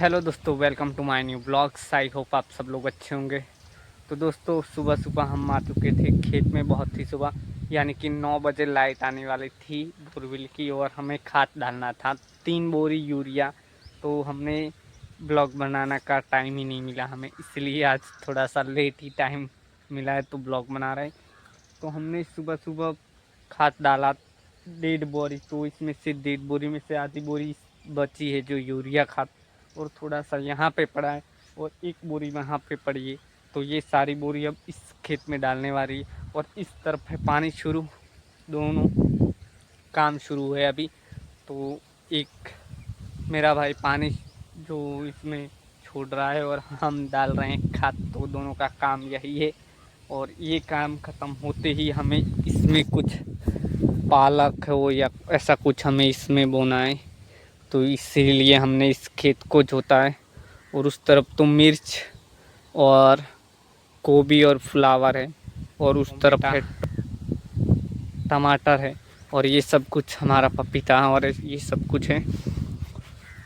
Hello दोस्तों, welcome to my new blogs. I hope आप सब लोग अच्छे होंगे। तो दोस्तों, सुबह सुबह हम आ चुके थे खेत में, बहुत ही सुबह, यानी कि 9 बजे लाइट आने वाली थी बोरवेल की, और हमें खाद डालना था 3 बोरी यूरिया। तो हमने ब्लॉग बनाने का टाइम ही नहीं मिला हमें, इसलिए आज थोड़ा सा लेट ही टाइम मिला है तो ब्लॉग बना रहे हैं। तो हमने सुबह सुबह खाद डाला 1.5 बोरी, तो इसमें से 1.5 बोरी में से आधी बोरी बची है जो यूरिया खाद, और थोड़ा सा यहाँ पे पड़ा है और एक बोरी वहाँ पे पड़ी है। तो ये सारी बोरी अब इस खेत में डालने वाली है, और इस तरफ है पानी शुरू, दोनों काम शुरू है अभी। तो एक मेरा भाई पानी जो इसमें छोड़ रहा है और हम डाल रहे हैं खाद, तो दोनों का काम यही है। और ये काम ख़त्म होते ही हमें इसमें कुछ पालक हो या ऐसा कुछ हमें इसमें बोना है, तो इसीलिए हमने इस खेत को जोता है। और उस तरफ तो मिर्च और गोभी और फ्लावर है, और उस तरफ है टमाटर है, और ये सब कुछ हमारा पपीता और ये सब कुछ है।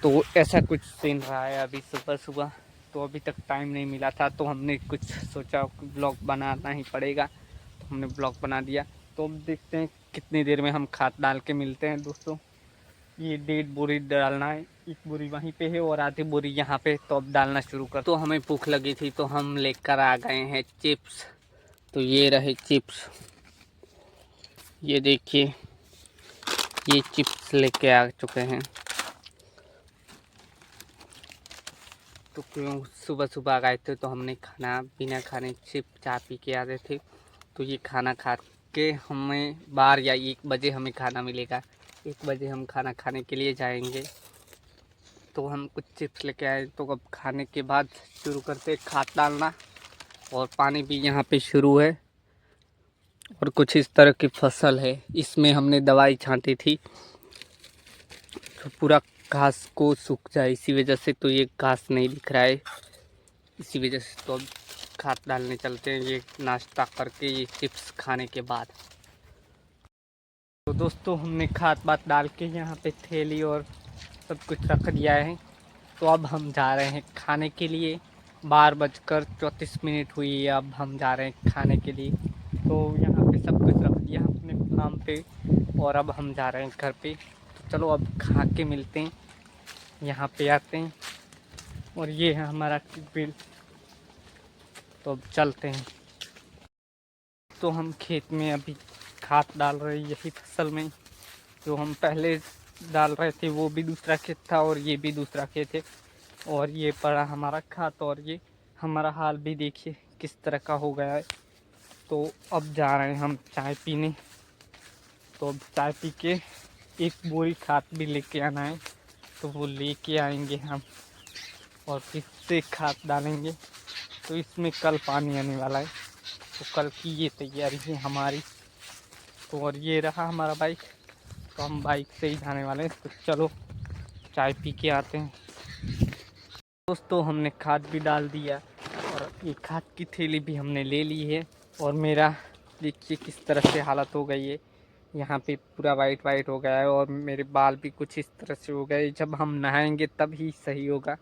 तो ऐसा कुछ सीन रहा है अभी सुबह सुबह। तो अभी तक टाइम नहीं मिला था, तो हमने कुछ सोचा कि ब्लॉग बनाना ही पड़ेगा, तो हमने ब्लॉग बना दिया। तो अब देखते हैं कितनी देर में हम खाद डाल के मिलते हैं दोस्तों। ये 1.5 बोरी डालना है, एक बोरी वहीं पे है और आधी बोरी यहाँ पे। तो अब डालना शुरू कर। तो हमें भूख लगी थी तो हम लेकर आ गए हैं चिप्स। तो ये रहे चिप्स, ये देखिए, ये चिप्स लेके आ चुके हैं। तो क्यों सुबह सुबह गए थे तो हमने खाना बिना खाने चिप्स चाय पी के आ रहे थे। तो ये खाना खा के हमें 12 या 1 बजे हमें खाना मिलेगा। 1 बजे हम खाना खाने के लिए जाएंगे। तो हम कुछ चिप्स लेके आए, तो अब खाने के बाद शुरू करते खाद डालना। और पानी भी यहाँ पे शुरू है, और कुछ इस तरह की फसल है। इसमें हमने दवाई छांटी थी तो पूरा घास को सूख जाए, इसी वजह से तो ये घास नहीं दिख रहा है, इसी वजह से। तो अब खाद डालने चलते हैं, ये नाश्ता करके, ये चिप्स खाने के बाद। तो दोस्तों, हमने खाद बात डाल के यहाँ पे थैली और सब कुछ रख दिया है। तो अब हम जा रहे हैं खाने के लिए। 12:34 हुई है, अब हम जा रहे हैं खाने के लिए। तो यहाँ पे सब कुछ रख दिया अपने फार्म पे, और अब हम जा रहे हैं घर पे। तो चलो अब खा के मिलते हैं, यहाँ पे आते हैं। और ये है हमारा ट्यूबवेल, तो अब चलते हैं। तो हम खेत में अभी खाद डाल रहे हैं, यही फसल में जो हम पहले डाल रहे थे वो भी दूसरा खेत था, और ये भी दूसरा खेत है। और ये पड़ा हमारा खाद, और ये हमारा हाल भी देखिए किस तरह का हो गया है। तो अब जा रहे हैं हम चाय पीने। तो अब चाय पी के एक बोरी खाद भी लेके आना है, तो वो लेके आएंगे हम, और फिर से खाद डालेंगे। तो इसमें कल पानी आने वाला है, तो कल की ये तैयारी है हमारी। तो और ये रहा हमारा बाइक, तो हम बाइक से ही जाने वाले हैं। तो चलो चाय पी के आते हैं। दोस्तों, हमने खाद भी डाल दिया, और ये खाद की थैली भी हमने ले ली है। और मेरा देखिए किस तरह से हालत हो गई है, यहाँ पे पूरा वाइट वाइट हो गया है, और मेरे बाल भी कुछ इस तरह से हो गए। जब हम नहाएंगे तब ही सही होगा।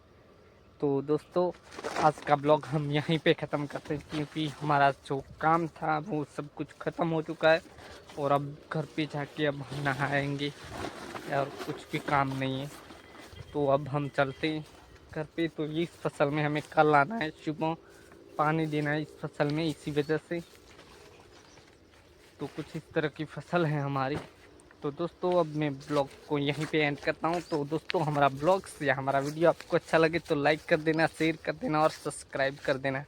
तो दोस्तों, आज का ब्लॉग हम यहीं पे ख़त्म करते हैं, क्योंकि हमारा जो काम था वो सब कुछ ख़त्म हो चुका है। और अब घर पे जाके अब हम नहाएंगे, और कुछ भी काम नहीं है। तो अब हम चलते हैं घर पे। तो इस फसल में हमें कल आना है, सुबह पानी देना है इस फसल में, इसी वजह से। तो कुछ इस तरह की फसल है हमारी। तो दोस्तों, अब मैं ब्लॉग को यहीं पे एंड करता हूँ। तो दोस्तों, हमारा ब्लॉग्स या हमारा वीडियो आपको अच्छा लगे तो लाइक कर देना, शेयर कर देना और सब्सक्राइब कर देना।